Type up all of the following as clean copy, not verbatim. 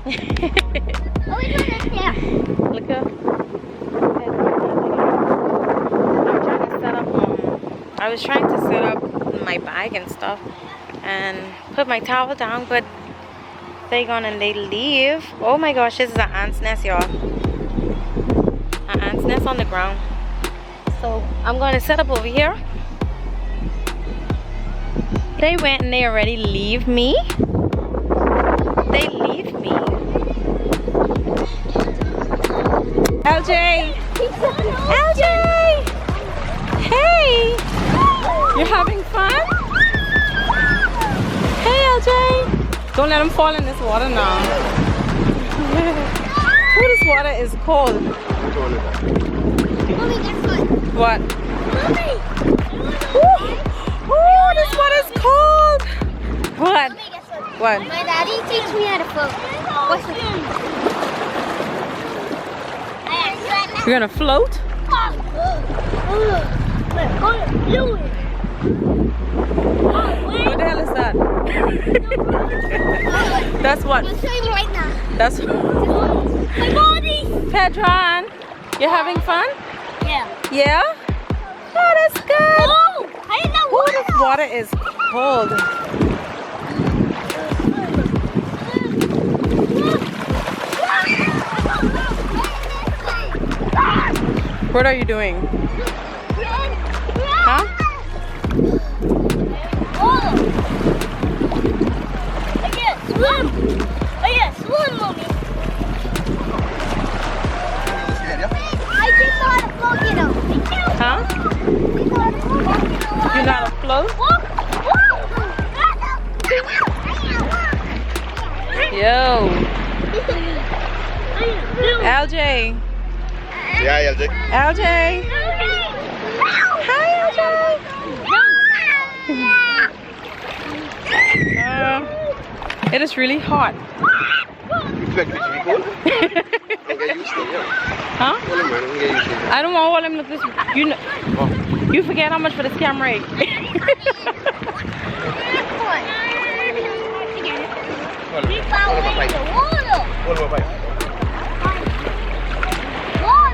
Oh, we got it there. Look up. I was trying to set up my bag and stuff and put my towel down, but they gone and they leave. Oh my gosh, this is an ant's nest, y'all. An ant's nest on the ground. So I'm going to set up over here. They went and they already leave me. They leave me. LJ! LJ! Hey! You're having fun? Hey LJ! Don't let him fall in this water now. Oh, this water is cold. Mommy, guess what? What? Mommy! Oh, this water is cold. What? Mommy, guess what? What? My daddy teach me how to float. What's it? You're gonna float? What the hell is that? That's what? I'll show you right now. That's My body! Pedron. You're having fun? Yeah. Yeah? Oh, that's good. Oh! I didn't know Oh, this water is cold. What are you doing? Huh? I can't swim! I can't swim, Mommy! I just know how to float, you know. Huh? You know how to float? Yo. LJ. Yeah, LJ. LJ. Hi, LJ. It is really hot. Huh? I don't want all them look this. You know, you forget how much for this camera.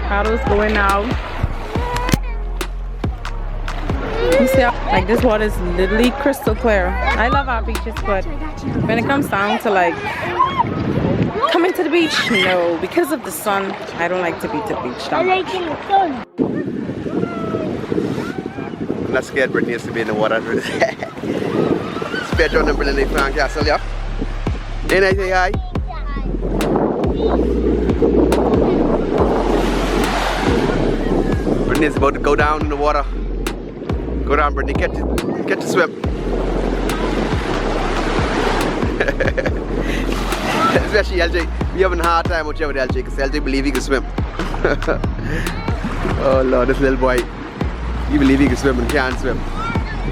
How those going now? You see how, like this water is literally crystal clear. I love our beaches, but when it comes down to like coming to the beach, no, because of the sun, I don't like to be to the beach that much. I'm not scared Britney has to be in the water. Spare John and Britney Frank Castle, yeah? Then I say hi. Britney's about to go down in the water. Go down, Britney. Get to swim. Especially LJ. We having a hard time out here with LJ because LJ believe he can swim. Oh Lord, this little boy. He believe he can swim and can't swim.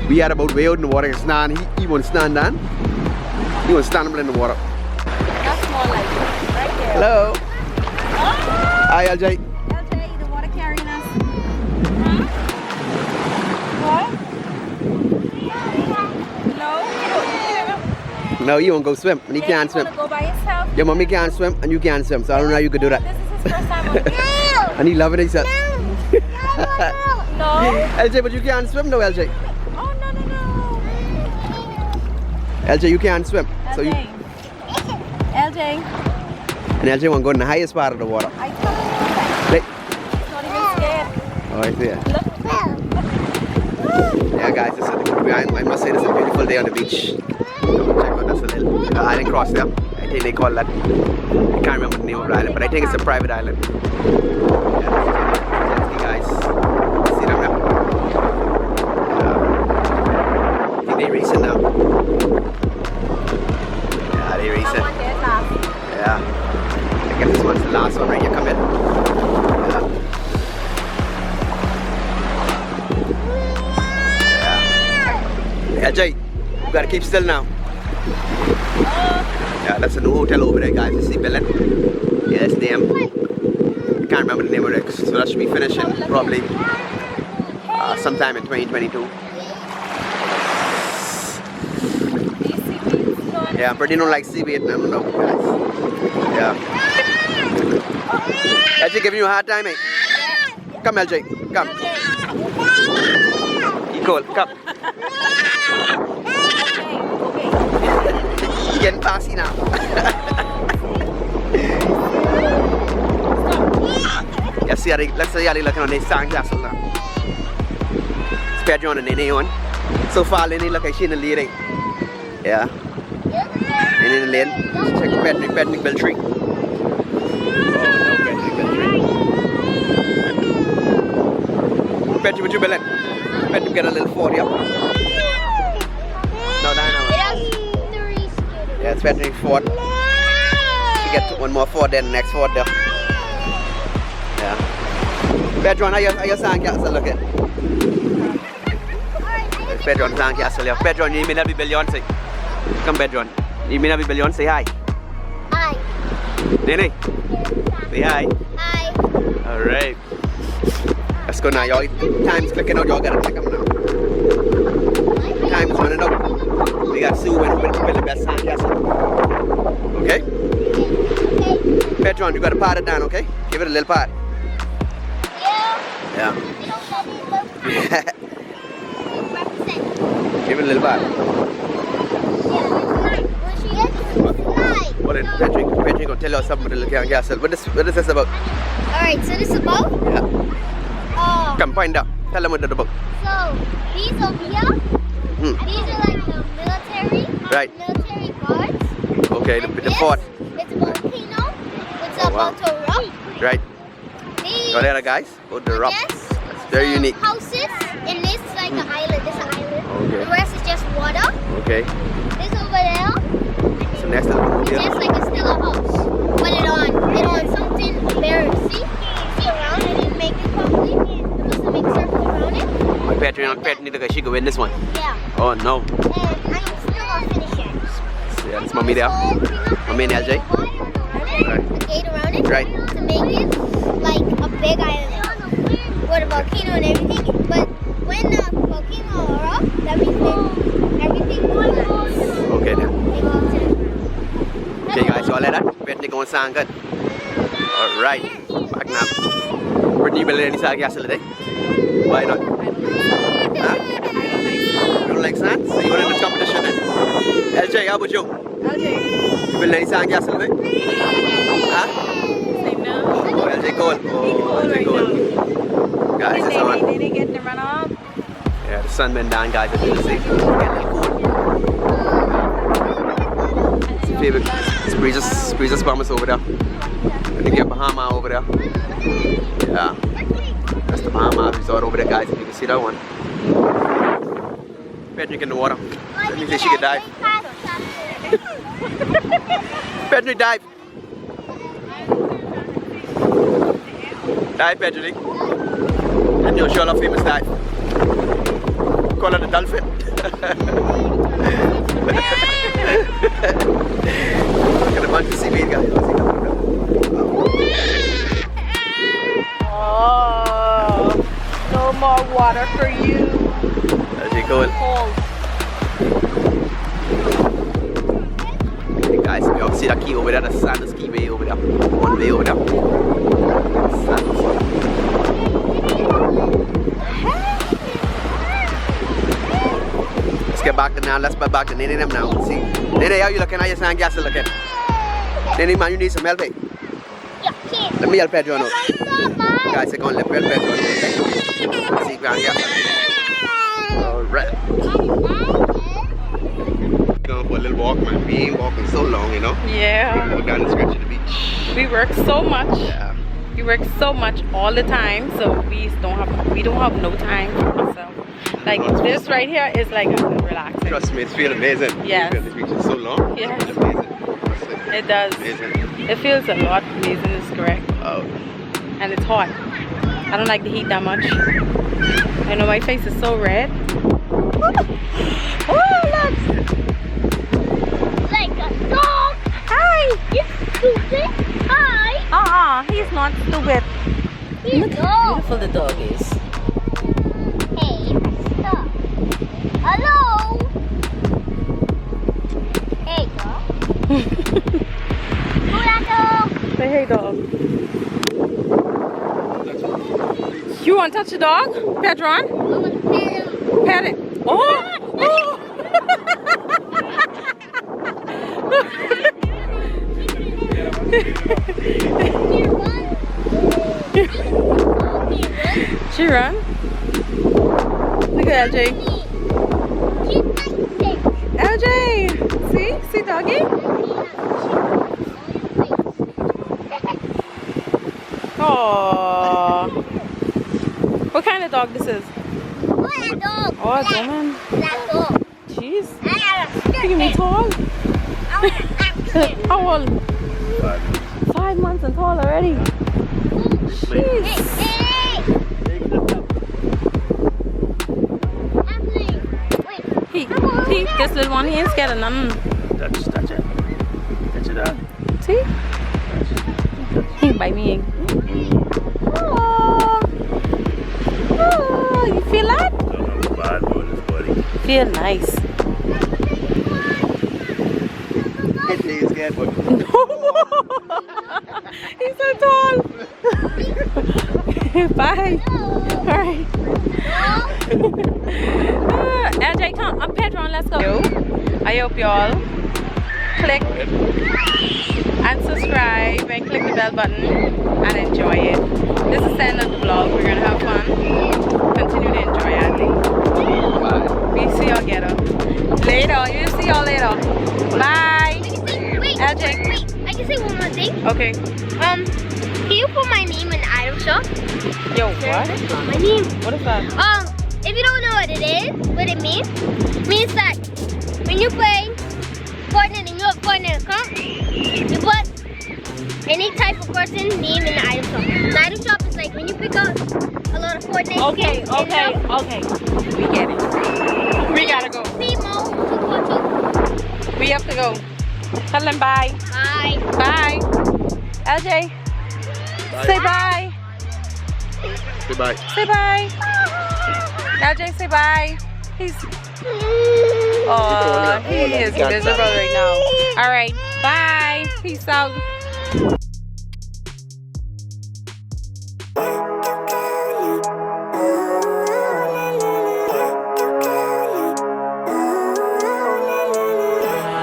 We had about way out in the water. He won't stand down. He won't stand in the water. That's more like right there. Hello. Hi, LJ. LJ, the water carrying us. What? No. No, you won't go swim. And he can't swim. Go by yourself. Your mommy can't swim and you can't swim. So I don't know how you could do that. This is his first time on the beach. And he loving himself. No. LJ, but you can't swim though, LJ. Oh no. LJ, you can't swim. So you LJ. and LJ won't go in the highest part of the water. I told you that. Like, He's not even scared. oh, I see it. Look. Yeah, guys, I must say this is a beautiful day on the beach. Check out that's a little island cross there. I think they call that. I can't remember the name of the island, but I think it's a private island. Yeah, see guys. See them now. I think they're racing now. Yeah, they're racing. Yeah. I guess this one's the last one right here. Come in. Yeah. LJ, you gotta keep still now. Yeah, that's a new hotel over there, guys. It's the Belen. Yeah, that's them. I can't remember the name of it. So that should be finishing probably sometime in 2022. Yeah, Brittany don't like seaweed. No, guys. Yeah. LJ giving you a hard time, mate. Come, LJ. Come. Equal. Come. You're getting passy now. Let's see how they looking on their sandcastle now. It's Pedro and Nene on. So far, Lenny look like she's in the lead. Yeah. Nene in the lane. Check Patrick Beltree. Oh no, Patrick Beltree. Patrick, what you belling? Patrick get a little 40 up. No. Yeah, it's Patrick 4. She get one more 4, then the next 4 there. Yeah. Pedro, how you sandcastle looking? Pedro sandcastle, yeah. Pedro, you may not be Beyonce. Come, Pedro. You may not be Beyonce. Hi. Hi. Nene. Say hi. Hi. Alright. Let's go now, y'all. Time's clicking out, y'all gotta click them now. Time is running out. We got Sue and win the best sandcastle. Okay? Pedro, you gotta pat it down, okay? Give it a little pat. Yeah. Give it a little pat. What is Patrick gonna tell us something about the little castle? What is this about? Alright, so this is about? Yeah. Come, point out. Tell them what it's about. So, these over here, these are like the military guards. Okay, the fort. It's a volcano. It's about to erupt. Right. These Oh, there, guys. Oh, the rock. It's very unique. Houses, and this is like an island. This is an island. Okay. The rest is just water. Okay. This over there, So next level. it's just like it's still a house. But it on something there. See around it and make it properly. It must make a circle around it. My Patrick need to go. She go win this one. Yeah. Oh no. And I'm still gonna finish it. Yeah, it's mommy there. Mommy and LJ. A gate around it. Right. To make it like a big island with a volcano and everything. But when the volcano erupts, that means everything collapses. Okay then. It goes to the ground. Okay guys, so all like that. Patrick gonna sound good. Alright. Back now. Brittany will any sandcastle today? Why not? Huh? You don't like sand? So you want in this competition then? LJ, how about you? LJ. You will any sandcastle today? Huh? Say no. Oh, LJ cold. Oh, LJ cold. Guys, it's on. They didn't get to run off. Yeah, the sun went down, guys, as you can see. It's getting a little cold. Favorite breezes Bahamas over there. I think you have Bahama over there. Yeah. That's the Bahama resort over there, guys. If you can see that one. Patrick in the water. Let me see she can dive. Patrick, dive. Dive, Patrick. And you'll show off famous dive. Call her the dolphin. Look at a bunch of seaweed, guys. Oh, no more water for you. As you go in. Cold. Hey guys, you all see that key over there? The sand is key way over there. One way over there. Let's get back to now. Let's get back to Nene them now. See, Nene, how you looking? How your sandcastle looking? Nene, man, you need some help, eh? Let me help Pedro out. Guys, I'm gonna let Pedro out. See, sandcastle. Alright. Going for a little walk, man. We ain't walking so long, you know. Yeah. Go down the stretch of the beach. We work so much. Yeah. We work so much all the time, so we don't have no time for ourselves. Like this right here is like relaxing. Trust me, it's feels amazing. Yes. This beach is so long. Yes. It's amazing. It does. Amazing. It feels a lot amazing, is correct. Oh. And it's hot. I don't like the heat that much. I know my face is so red. Oh, look! Like a dog. Hi! You stupid. Hi. He's not stupid. He's Look how beautiful the dog is. Hey, stop. Hello. Hey, dog. Say hey, dog. You want to touch the dog, Pedron? Pet it. Oh! Oh. She run? Look at LJ. LJ! See? See doggy? Oh. What kind of dog this is? Oh, German. Jeez. Look at me tall. How old? 5 months and tall already. Jeez. He, this little one, he ain't scared of nothing. Touch it. Touch it up. See? He bite me. Oh. Oh, you feel that? Bad boy, buddy. Feel nice. He's scared, but He's so tall. Bye. Alright. LJ, come. I'm Pedron. Let's go. I hope y'all click and subscribe and click the bell button and enjoy it. This is the end of the vlog. We're gonna have fun. Continue to enjoy it. We see y'all later. You see y'all later. Bye. Wait, LJ. wait, I can say one more thing. Okay. Can you put my name in the item shop? Yo, what? My name. What is that? If you don't know what it is, what it means that when you play Fortnite and you have Fortnite account, you put any type of person's name in the item shop. The item shop is like when you pick up a lot of Fortnite skins. Okay. We get it. We gotta go. Primo, 242. We have to go. Tell them bye. Bye. Bye. LJ. Say bye. goodbye. Say bye. LJ, say bye. He's. Oh, he is miserable right now. All right. Bye. Peace out.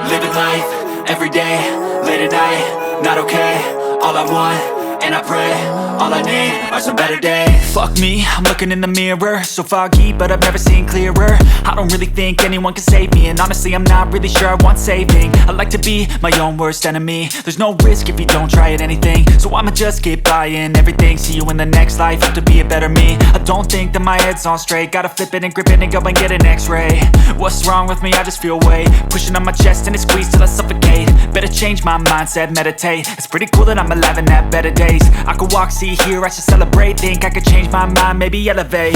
Living life, every day, late at night, not okay. All I want, and I pray, all I need are some better days. Fuck me, I'm looking in the mirror, so foggy, but I've never seen clearer. I don't really think anyone can save me, and honestly I'm not really sure I want saving. I like to be my own worst enemy. There's no risk if you don't try at anything, so I'ma just keep buying everything. See you in the next life, have to be a better me. I don't think that my head's on straight, gotta flip it and grip it and go and get an x-ray. What's wrong with me? I just feel weight pushing on my chest and it squeezes till I suffocate. Better change my mindset, meditate. It's pretty cool that I'm alive and have better days. I could walk, see, hear, I should celebrate. Think I could change my mind, maybe elevate.